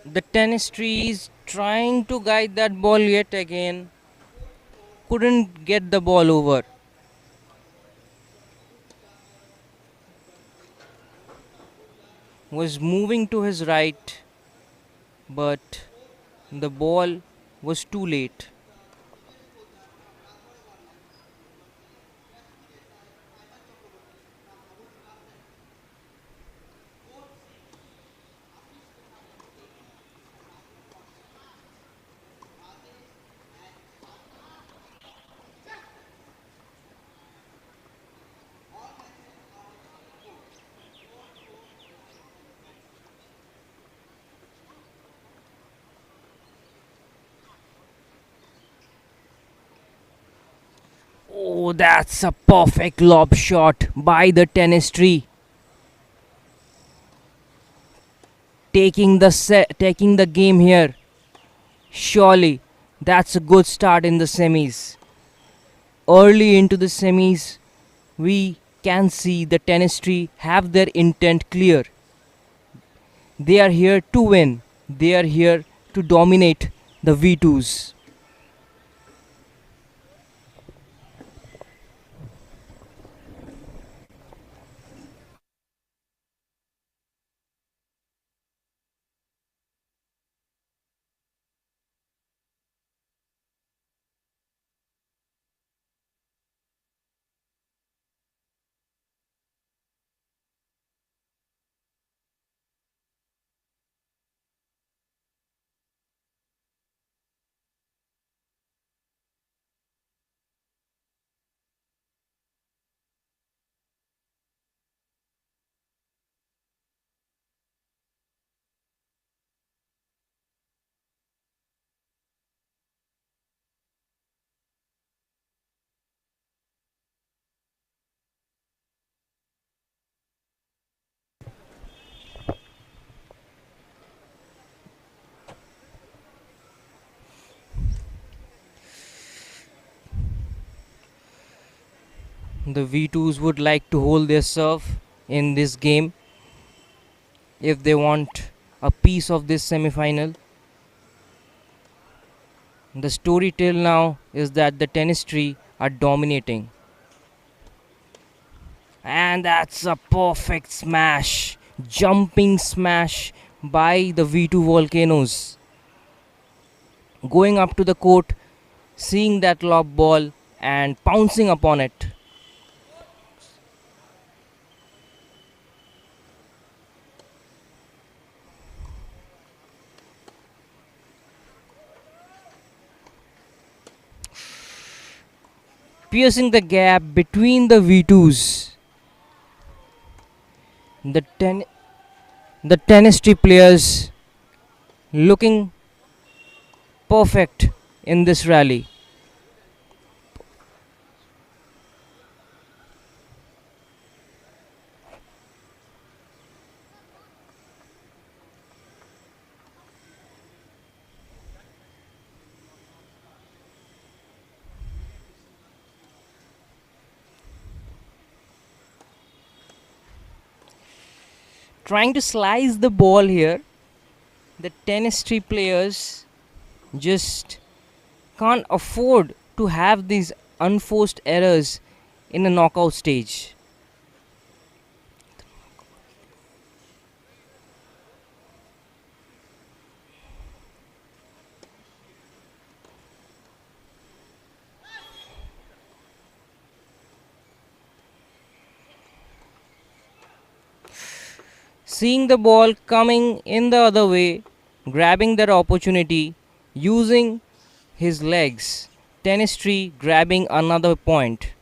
The tennis tree is trying to guide that ball yet again. Couldn't get the ball over. Was moving to his right, but the ball was too late. Oh, that's a perfect lob shot by the tennis tree. Taking the game here. Surely that's a good start in the semis. Early into the semis, we can see the tennis tree have their intent clear. They are here to win. They are here to dominate the V2s. The V2s would like to hold their serve in this game if they want a piece of this semi-final. The story till now is that the tennis tree are dominating. And that's a perfect smash. Jumping smash by the V2 Volcanoes. Going up to the court, seeing that lob ball and pouncing upon it. Piercing the gap between the V2s. The, ten- the tennis tree players looking perfect in this rally. Trying to slice the ball here. The tennis tree players just can't afford to have these unforced errors in a knockout stage. Seeing the ball coming in the other way, grabbing that opportunity, using his legs, tennis tree grabbing another point.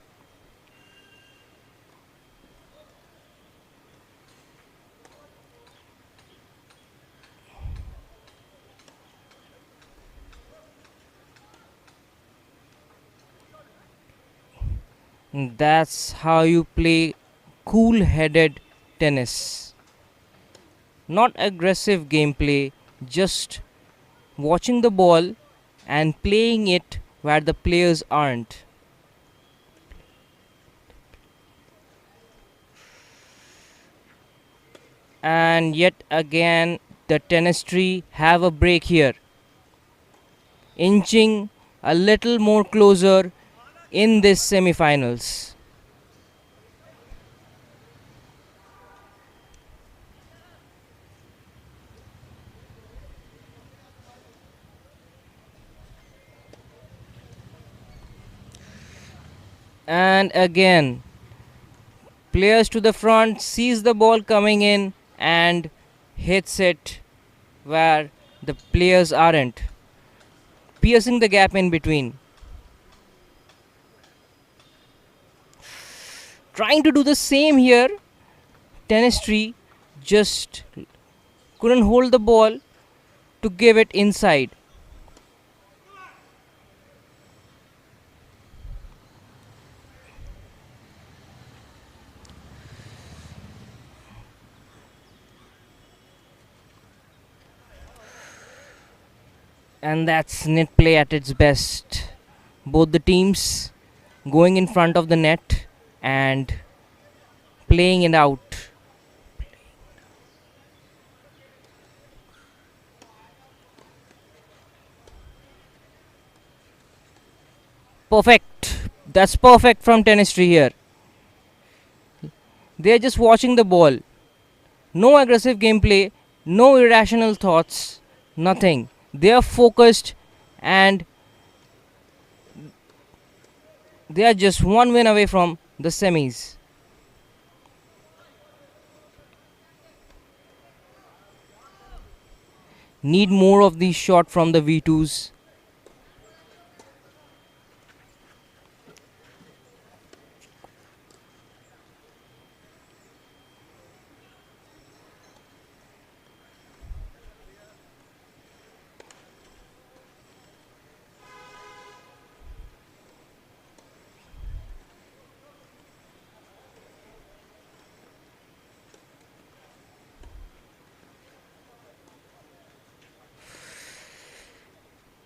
That's how you play cool headed tennis. Not aggressive gameplay, just watching the ball and playing it where the players aren't. And yet again, the tennis have a break here, inching a little more closer in this semifinals. And again, players to the front sees the ball coming in and hits it where the players aren't, piercing the gap in between. Trying to do the same here, tennis just couldn't hold the ball to give it inside. And that's net play at its best. Both the teams going in front of the net and playing it out. Perfect. That's perfect from tennis here. They're just watching the ball. No aggressive gameplay, no irrational thoughts, nothing. They are focused and they are just one win away from the semis. Need more of these shots from the V2s.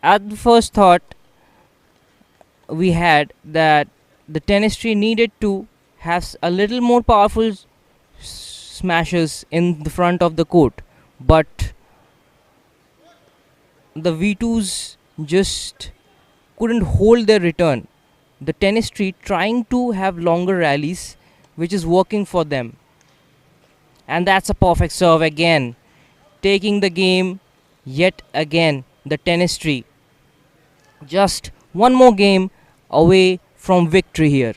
At the first thought, we had that the tennis needed to have a little more powerful smashes in the front of the court, but the V2s just couldn't hold their return. The tennis trying to have longer rallies, which is working for them. And that's a perfect serve again, taking the game yet again. The tennis just one more game away from victory here.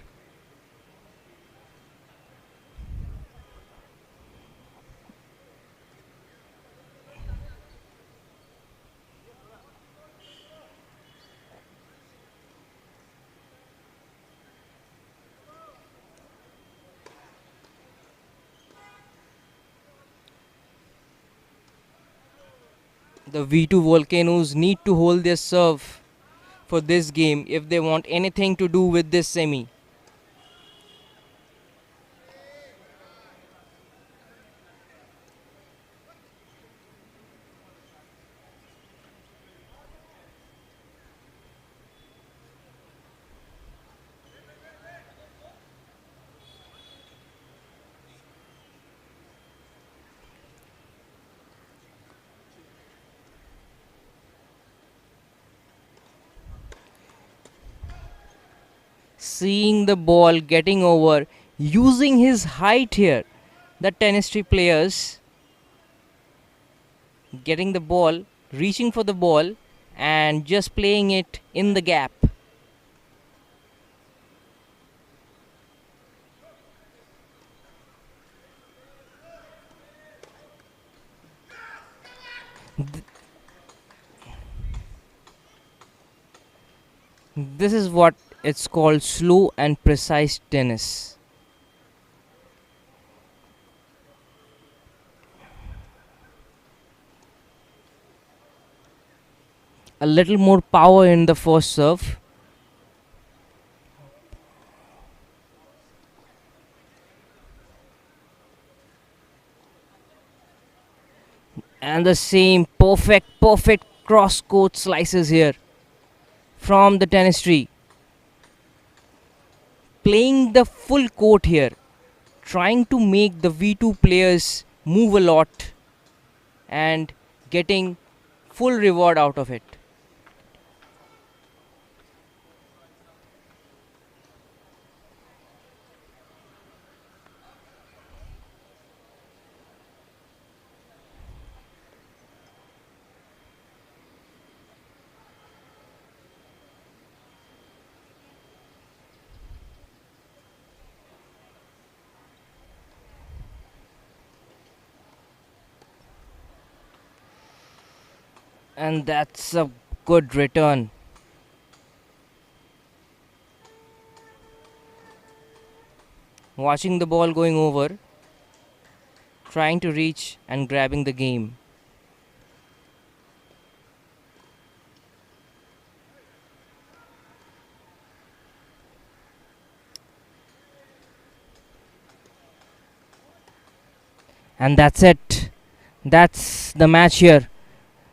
The V2 Volcanoes need to hold their serve for this game if they want anything to do with this semi. Seeing the ball getting over, using his height here, the tennis players getting the ball, reaching for the ball and just playing it in the gap. This is what it's called, slow and precise tennis. A little more power in the first serve. And the same perfect cross court slices here from the tennis playing the full court here, trying to make the V2 players move a lot and getting full reward out of it. And that's a good return. Watching the ball going over, trying to reach and grabbing the game. And that's it. That's the match here.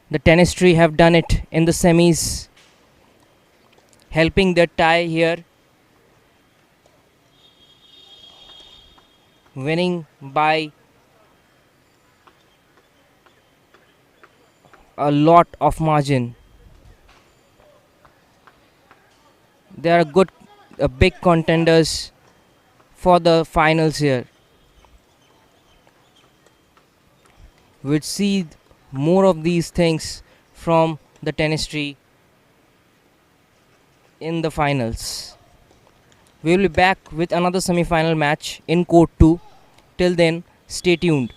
The tennis tree have done it in the semis, helping the tie here, winning by a lot of margin. They are good, big contenders for the finals here. We'd see more of these things from the tennis tree in the finals. We will be back with another semi-final match in court 2. Till then, stay tuned.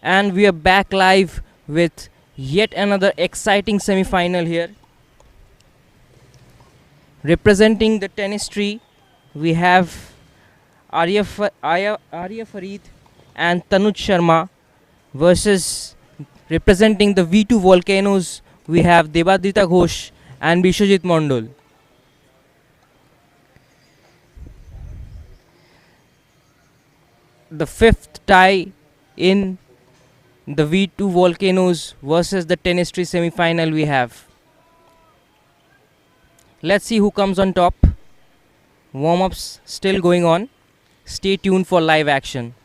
And we are back live with yet another exciting semi final here. Representing the tennis tree, we have Arya Farid and Tanuj Sharma versus representing the V2 volcanoes, we have Devadita Ghosh and Bishwajit Mondol. The fifth tie in the V2 volcanoes versus the tennis tree semi final we have. Let's see who comes on top. Warm ups still going on. Stay tuned for live action.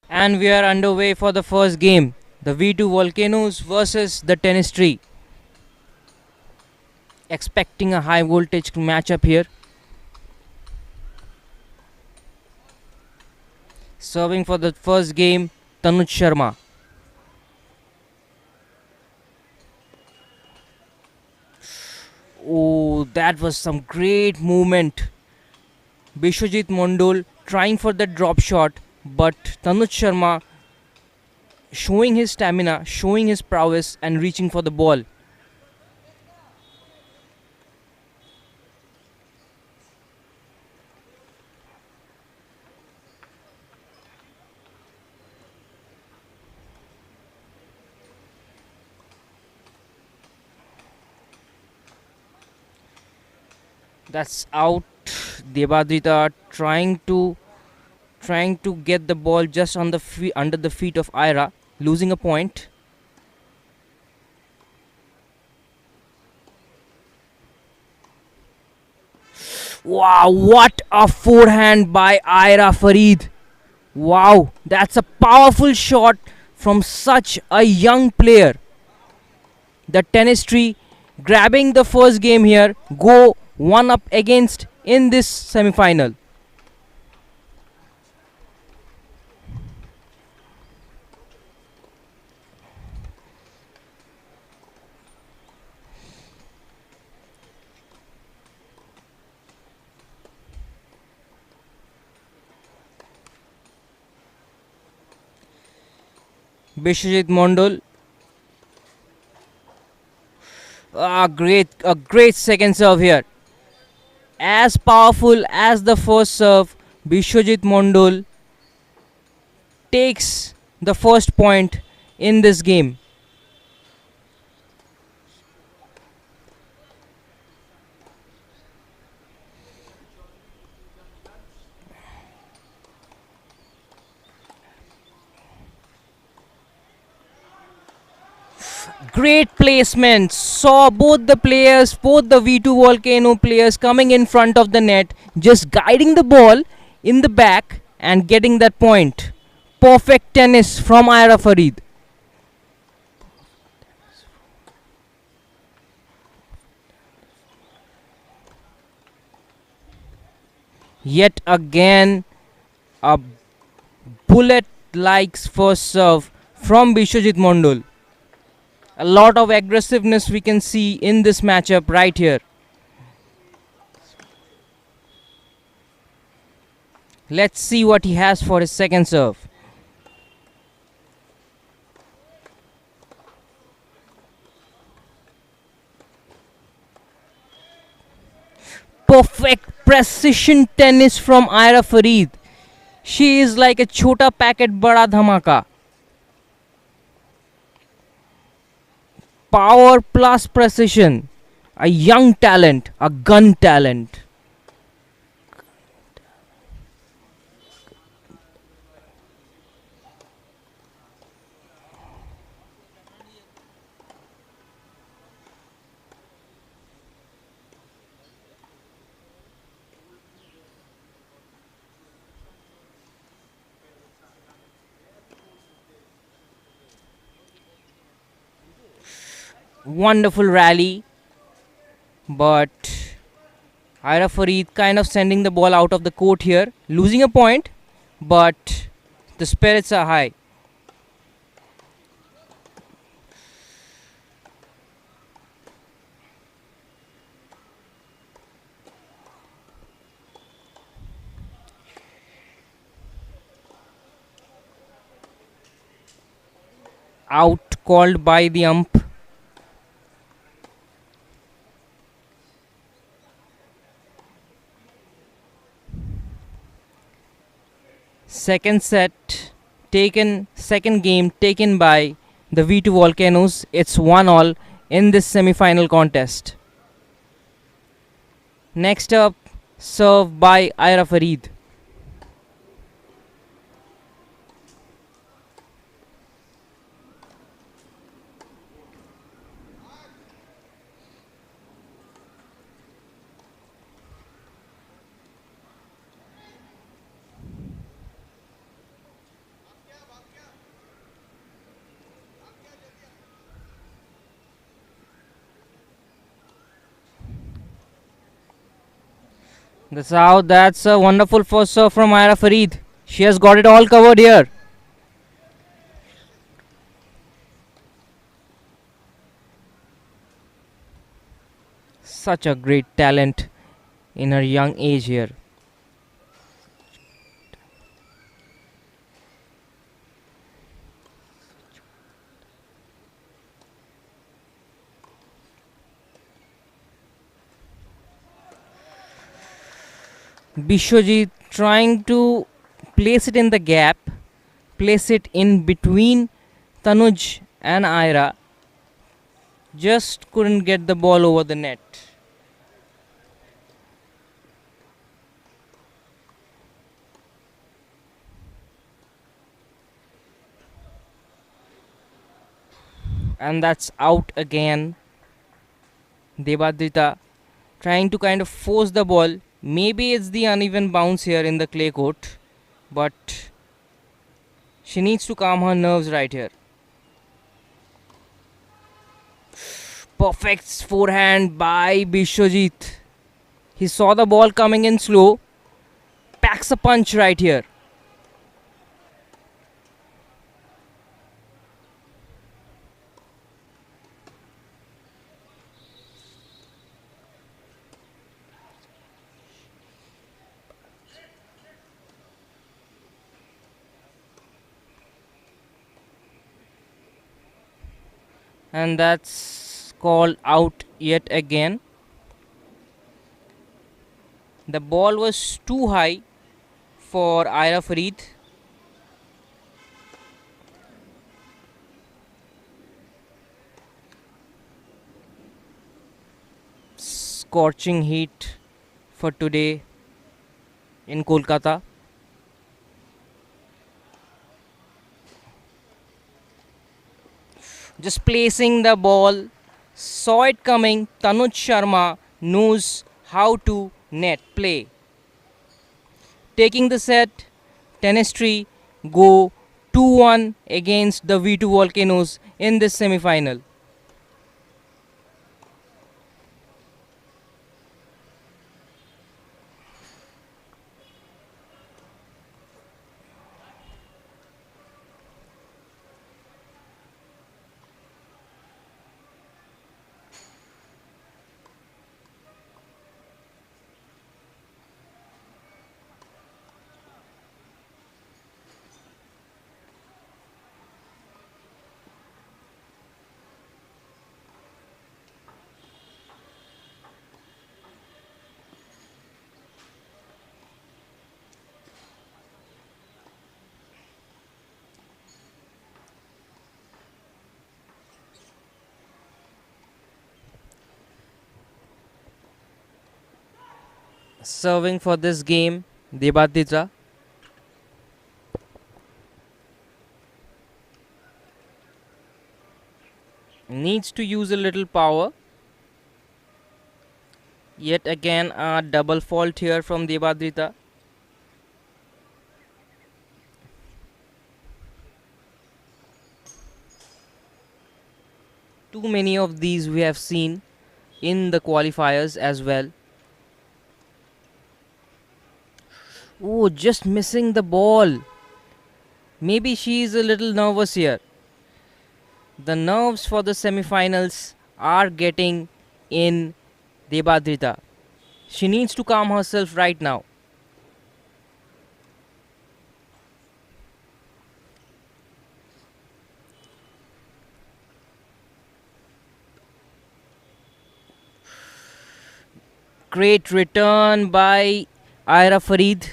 And we are underway for the first game. The V2 volcanoes versus the tennis tree. Expecting a high voltage matchup here. Serving for the first game, Tanuj Sharma. Oh, that was some great movement. Bishwajit Mondol trying for the drop shot, but Tanuj Sharma showing his stamina, showing his prowess, and reaching for the ball. That's out. Debadita trying to get the ball just on the under the feet of Ira, losing a point. Wow, what a forehand by Ira Farid. Wow, that's a powerful shot from such a young player. The tennis tree grabbing the first game here, go one up against in this semi-final. Bishwajit Mondol, a great second serve here. As powerful as the first serve, Bishwajit Mondol takes the first point in this game. Great placement. Saw both the players, both the V2 Volcano players coming in front of the net, just guiding the ball in the back and getting that point. Perfect tennis from Ira Farid. Yet again, a bullet likes first serve from Bishwajit Mondol. A lot of aggressiveness we can see in this matchup right here. Let's see what he has for his second serve. Perfect precision tennis from Ira Farid. She is like a chota packet bada dhamaka. Power plus precision. A young talent, a gun talent. Wonderful rally, but Ira Farid kind of sending the ball out of the court here, losing a point, but the spirits are high. Out called by the ump. Second game taken by the V2 Volcanoes. It's 1-all in this semi-final contest. Next up, serve by Ira Farid. That's a wonderful first serve from Ira Farid. She has got it all covered here. Such a great talent in her young age here. Bishwajit trying to place it in the gap, place it in between Tanuj and Ira. Just couldn't get the ball over the net. And that's out again. Debadrita trying to kind of force the ball. Maybe it's the uneven bounce here in the clay court, but she needs to calm her nerves right here. Perfect forehand by Bishwajit. He saw the ball coming in slow, packs a punch right here. And that's called out yet again. The ball was too high for Ira Farid. Scorching heat for today in Kolkata. Just placing the ball, saw it coming. Tanuj Sharma knows how to net play. Taking the set, Tenestry go 2-1 against the V2 Volcanoes in this semi-final. Serving for this game, Debaditra. Needs to use a little power. Yet again a double fault here from Debadrita. Too many of these we have seen in the qualifiers as well. Oh, just missing the ball. Maybe she is a little nervous here. The nerves for the semifinals are getting in Debadrita. She needs to calm herself right now. Great return by Ira Farid,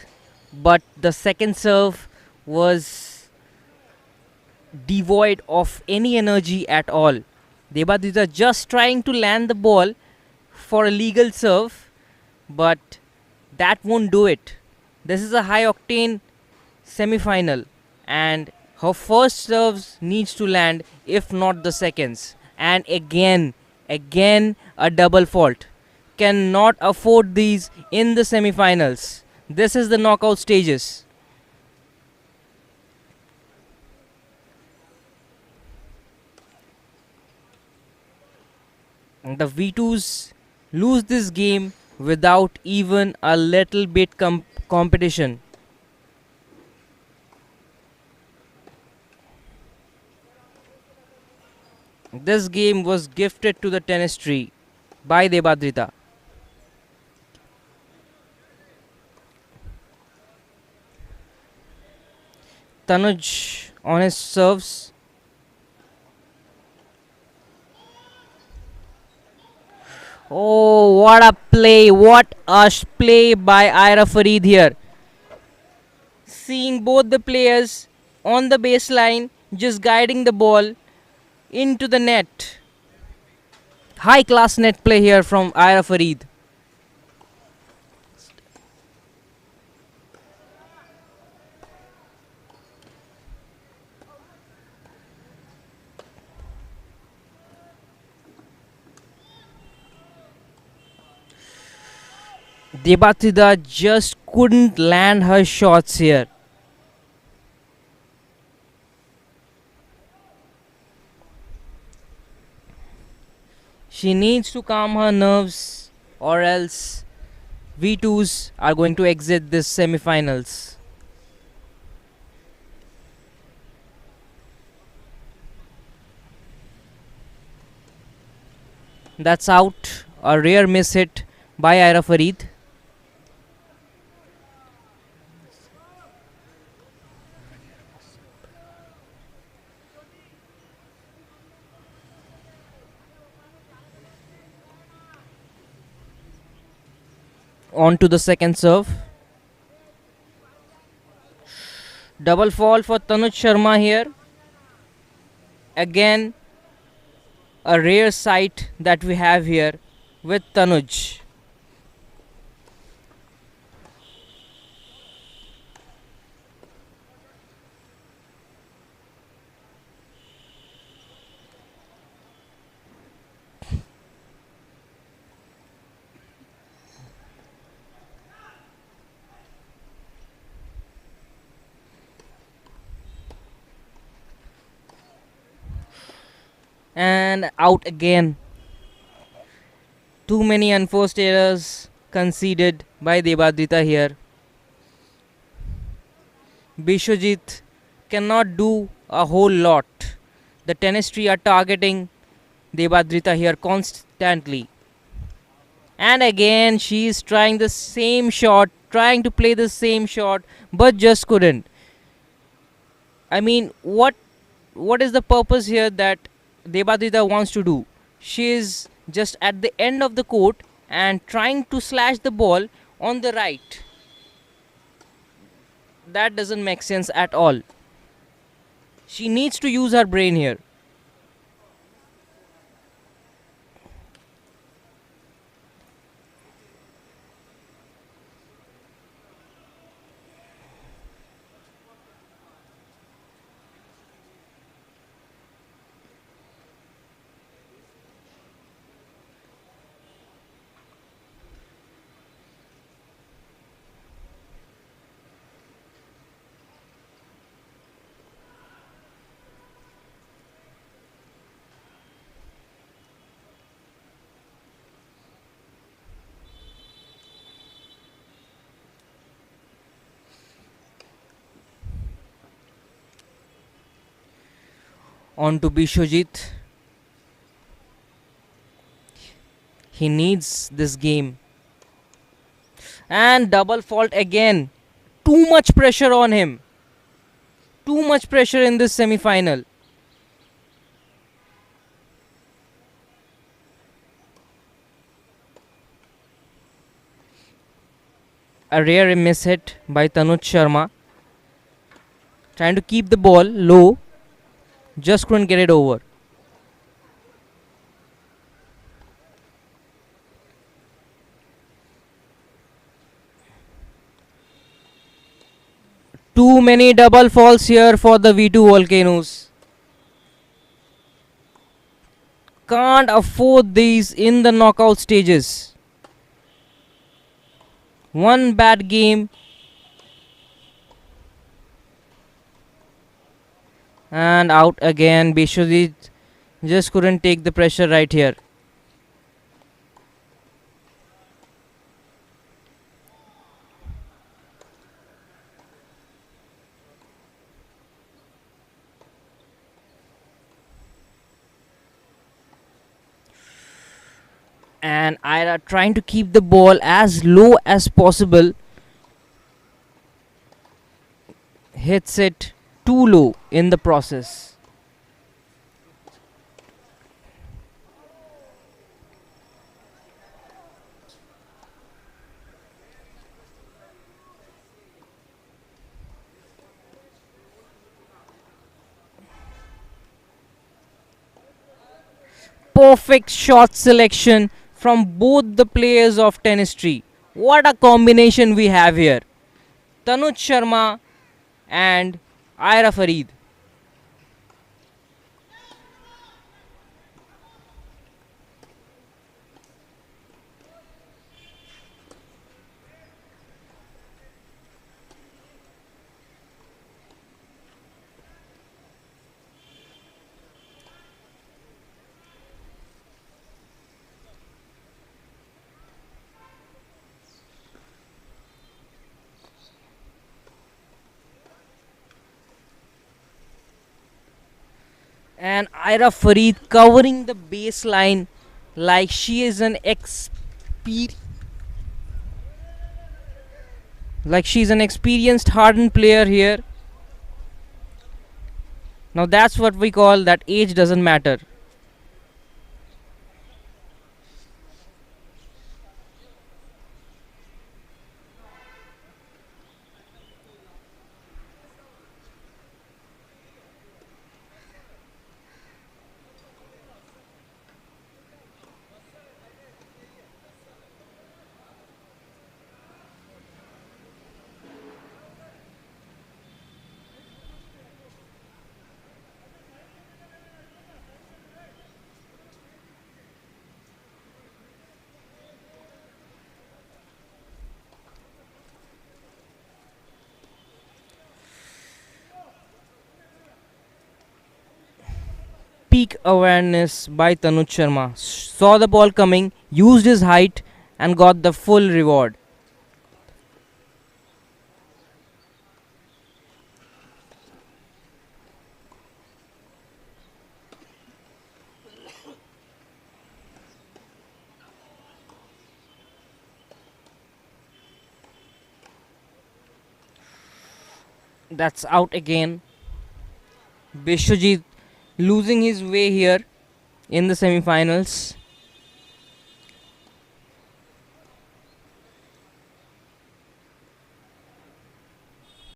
but the second serve was devoid of any energy at all. Debadrita just trying to land the ball for a legal serve, but that won't do it. This is a high octane semi-final, and her first serves needs to land, if not the seconds. And again a double fault. Cannot afford these in the semi-finals. This is the knockout stages. The V2s lose this game without even a little bit competition. This game was gifted to the tennis tree by Debadrita. Tanuj on his serves. Oh, what a play! What a play by Ira Farid here. Seeing both the players on the baseline, just guiding the ball into the net. High class net play here from Ira Farid. Debatida just couldn't land her shots here. She needs to calm her nerves, or else V2s are going to exit this semi-finals. That's out. A rare miss hit by Ira Farid. On to the second serve. Double fall for Tanuj Sharma here. Again, a rare sight that we have here with Tanuj. And out again. Too many unforced errors conceded by Debadita here. Bishojit cannot do a whole lot. The tennis tree are targeting Debadrita here constantly. And again, she is trying the same shot, trying to play the same shot, but just couldn't. I mean, what is the purpose here that Debadrita wants to do? She is just at the end of the court and trying to slash the ball on the right. That doesn't make sense at all. She needs to use her brain here. On to Bishojit. He needs this game. And double fault again. Too much pressure on him. Too much pressure in this semi final. A rare miss hit by Tanuj Sharma. Trying to keep the ball low. Just couldn't get it over. Too many double falls here for the V2 Volcanoes. Can't afford these in the knockout stages. One bad game. And out again. Bishojit just couldn't take the pressure right here. And Ira trying to keep the ball as low as possible. Hits it too low in the process. Perfect shot selection from both the players of tennis tree. What a combination we have here. Tanuj Sharma and Ira Farid. And Ira Farid covering the baseline like she is like she's an experienced hardened player here. Now that's what we call that age doesn't matter. Peak awareness by Tanuj Sharma. Saw the ball coming, used his height, and got the full reward. That's out again. Bishwajit losing his way here in the semi-finals.